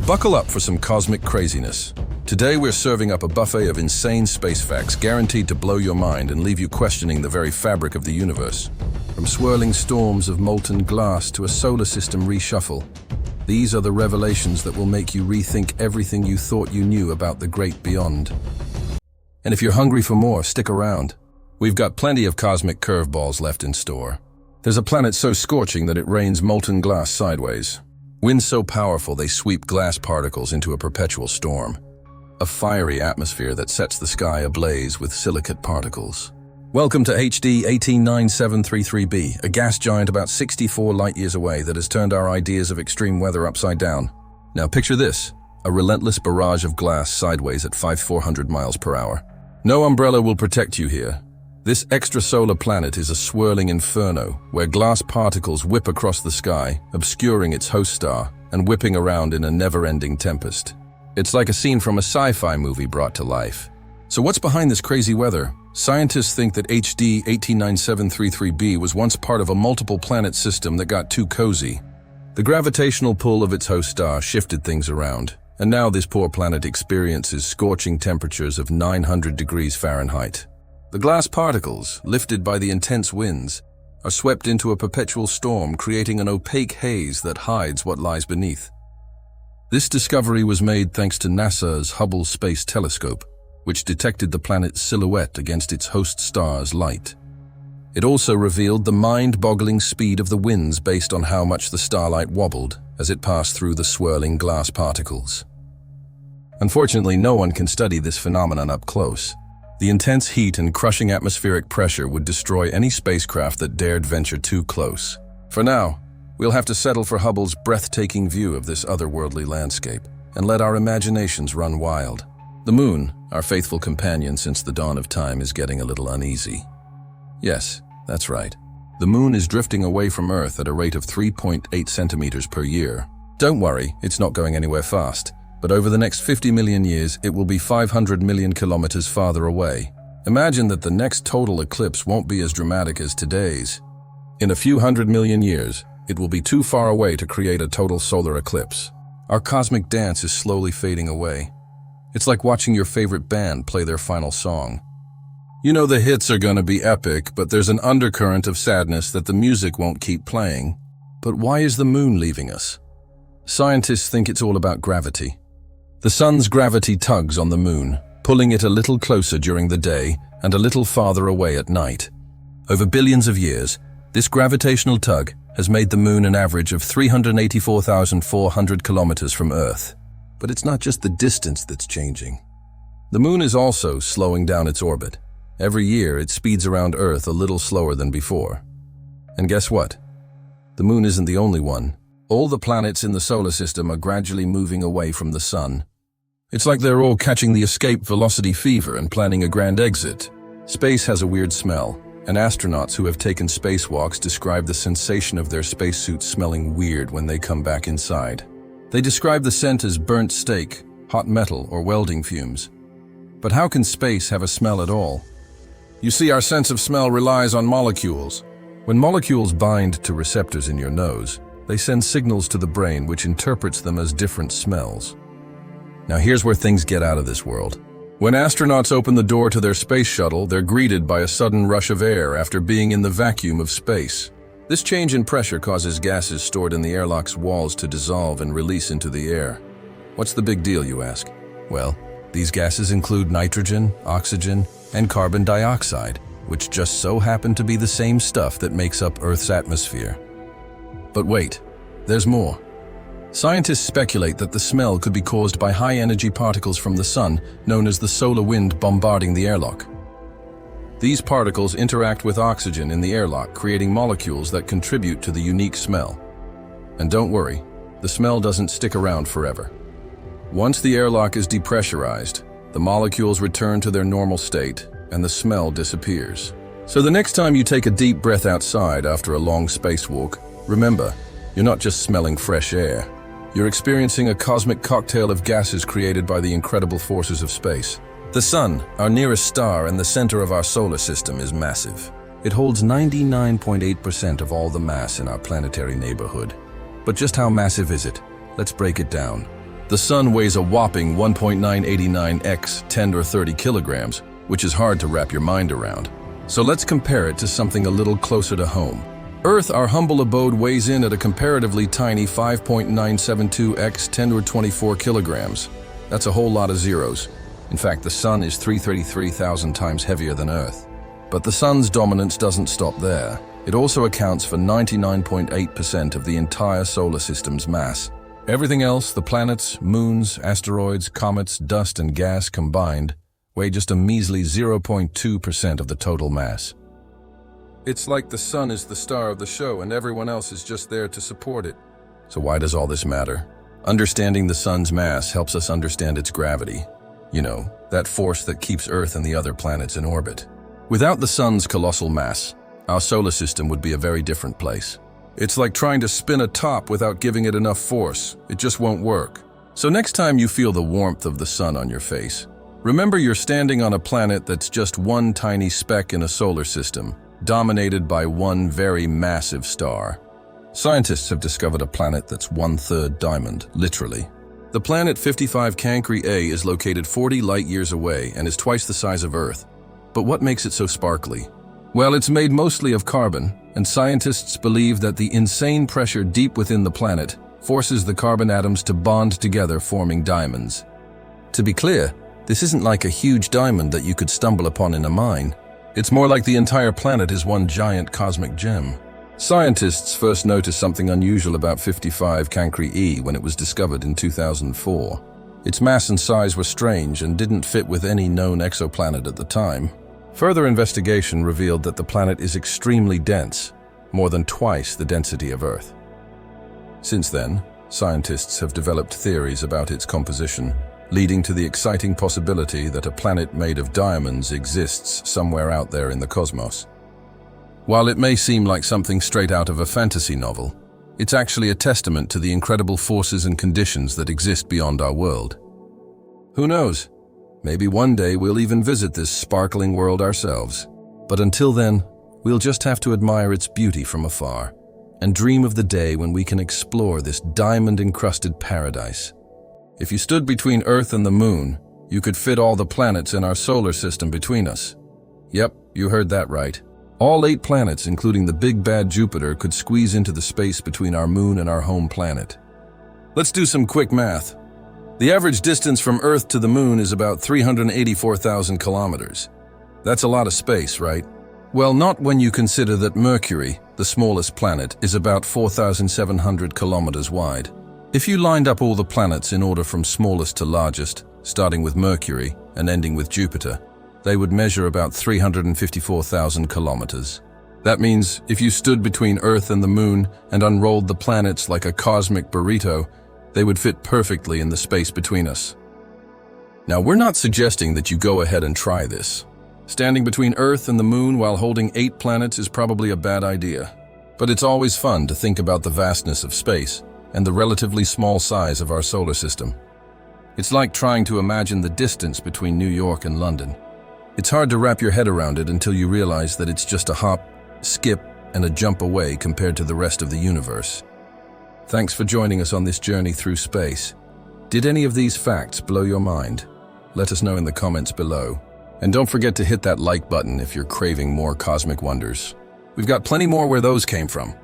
Buckle up for some cosmic craziness. Today we're serving up a buffet of insane space facts guaranteed to blow your mind and leave you questioning the very fabric of the universe. From swirling storms of molten glass to a solar system reshuffle, these are the revelations that will make you rethink everything you thought you knew about the great beyond. And if you're hungry for more, stick around. We've got plenty of cosmic curveballs left in store. There's a planet so scorching that it rains molten glass sideways. Winds so powerful they sweep glass particles into a perpetual storm. A fiery atmosphere that sets the sky ablaze with silicate particles. Welcome to HD 189733b, a gas giant about 64 light-years away that has turned our ideas of extreme weather upside down. Now picture this, a relentless barrage of glass sideways at 5,400 miles per hour. No umbrella will protect you here. This extrasolar planet is a swirling inferno where glass particles whip across the sky, obscuring its host star and whipping around in a never-ending tempest. It's like a scene from a sci-fi movie brought to life. So what's behind this crazy weather? Scientists think that HD 189733b was once part of a multiple-planet system that got too cozy. The gravitational pull of its host star shifted things around, and now this poor planet experiences scorching temperatures of 900 degrees Fahrenheit. The glass particles, lifted by the intense winds, are swept into a perpetual storm, creating an opaque haze that hides what lies beneath. This discovery was made thanks to NASA's Hubble Space Telescope, which detected the planet's silhouette against its host star's light. It also revealed the mind-boggling speed of the winds based on how much the starlight wobbled as it passed through the swirling glass particles. Unfortunately, no one can study this phenomenon up close. The intense heat and crushing atmospheric pressure would destroy any spacecraft that dared venture too close. For now, we'll have to settle for Hubble's breathtaking view of this otherworldly landscape and let our imaginations run wild. The moon, our faithful companion since the dawn of time, is getting a little uneasy. Yes, that's right. The moon is drifting away from Earth at a rate of 3.8 centimeters per year. Don't worry, it's not going anywhere fast, but over the next 50 million years, it will be 500 million kilometers farther away. Imagine that the next total eclipse won't be as dramatic as today's. In a few 100 million years, it will be too far away to create a total solar eclipse. Our cosmic dance is slowly fading away. It's like watching your favorite band play their final song. You know the hits are gonna be epic, but there's an undercurrent of sadness that the music won't keep playing. But why is the moon leaving us? Scientists think it's all about gravity. The sun's gravity tugs on the moon, pulling it a little closer during the day and a little farther away at night. Over billions of years, this gravitational tug has made the moon an average of 384,400 kilometers from Earth. But it's not just the distance that's changing. The moon is also slowing down its orbit. Every year, it speeds around Earth a little slower than before. And guess what? The moon isn't the only one. All the planets in the solar system are gradually moving away from the sun. It's like they're all catching the escape velocity fever and planning a grand exit. Space has a weird smell, and astronauts who have taken spacewalks describe the sensation of their spacesuits smelling weird when they come back inside. They describe the scent as burnt steak, hot metal, or welding fumes. But how can space have a smell at all? You see, our sense of smell relies on molecules. When molecules bind to receptors in your nose, they send signals to the brain which interprets them as different smells. Now here's where things get out of this world. When astronauts open the door to their space shuttle, they're greeted by a sudden rush of air after being in the vacuum of space. This change in pressure causes gases stored in the airlock's walls to dissolve and release into the air. What's the big deal, you ask? Well, these gases include nitrogen, oxygen, and carbon dioxide, which just so happen to be the same stuff that makes up Earth's atmosphere. But wait, there's more. Scientists speculate that the smell could be caused by high-energy particles from the sun, known as the solar wind, bombarding the airlock. These particles interact with oxygen in the airlock, creating molecules that contribute to the unique smell. And don't worry, the smell doesn't stick around forever. Once the airlock is depressurized, the molecules return to their normal state, and the smell disappears. So the next time you take a deep breath outside after a long spacewalk, remember, you're not just smelling fresh air. You're experiencing a cosmic cocktail of gases created by the incredible forces of space. The sun, our nearest star and the center of our solar system, is massive. It holds 99.8% of all the mass in our planetary neighborhood. But just how massive is it? Let's break it down. The Sun weighs a whopping 1.989 x 10 or 30 kilograms, which is hard to wrap your mind around. So let's compare it to something a little closer to home. Earth, our humble abode, weighs in at a comparatively tiny 5.972 x 10 or 24 kilograms. That's a whole lot of zeros. In fact, the Sun is 333,000 times heavier than Earth. But the Sun's dominance doesn't stop there. It also accounts for 99.8% of the entire solar system's mass. Everything else, the planets, moons, asteroids, comets, dust, and gas combined, weigh just a measly 0.2% of the total mass. It's like the Sun is the star of the show and everyone else is just there to support it. So why does all this matter? Understanding the Sun's mass helps us understand its gravity. You know, that force that keeps Earth and the other planets in orbit. Without the Sun's colossal mass, our solar system would be a very different place. It's like trying to spin a top without giving it enough force. It just won't work. So next time you feel the warmth of the Sun on your face, remember you're standing on a planet that's just one tiny speck in a solar system, dominated by one very massive star. Scientists have discovered a planet that's 1/3 diamond, literally. The planet 55 Cancri A is located 40 light-years away and is twice the size of Earth. But what makes it so sparkly? Well, it's made mostly of carbon, and scientists believe that the insane pressure deep within the planet forces the carbon atoms to bond together, forming diamonds. To be clear, this isn't like a huge diamond that you could stumble upon in a mine. It's more like the entire planet is one giant cosmic gem. Scientists first noticed something unusual about 55 Cancri E when it was discovered in 2004. Its mass and size were strange and didn't fit with any known exoplanet at the time. Further investigation revealed that the planet is extremely dense, more than twice the density of Earth. Since then, scientists have developed theories about its composition, leading to the exciting possibility that a planet made of diamonds exists somewhere out there in the cosmos. While it may seem like something straight out of a fantasy novel, it's actually a testament to the incredible forces and conditions that exist beyond our world. Who knows? Maybe one day we'll even visit this sparkling world ourselves. But until then, we'll just have to admire its beauty from afar and dream of the day when we can explore this diamond-encrusted paradise. If you stood between Earth and the Moon, you could fit all the planets in our solar system between us. Yep, you heard that right. All 8 planets, including the big bad Jupiter, could squeeze into the space between our Moon and our home planet. Let's do some quick math. The average distance from Earth to the Moon is about 384,000 kilometers. That's a lot of space, right? Well, not when you consider that Mercury, the smallest planet, is about 4,700 kilometers wide. If you lined up all the planets in order from smallest to largest, starting with Mercury and ending with Jupiter, they would measure about 354,000 kilometers. That means if you stood between Earth and the Moon and unrolled the planets like a cosmic burrito, they would fit perfectly in the space between us. Now, we're not suggesting that you go ahead and try this. Standing between Earth and the Moon while holding 8 planets is probably a bad idea. But it's always fun to think about the vastness of space and the relatively small size of our solar system. It's like trying to imagine the distance between New York and London. It's hard to wrap your head around it until you realize that it's just a hop, skip, and a jump away compared to the rest of the universe. Thanks for joining us on this journey through space. Did any of these facts blow your mind? Let us know in the comments below. And don't forget to hit that like button if you're craving more cosmic wonders. We've got plenty more where those came from.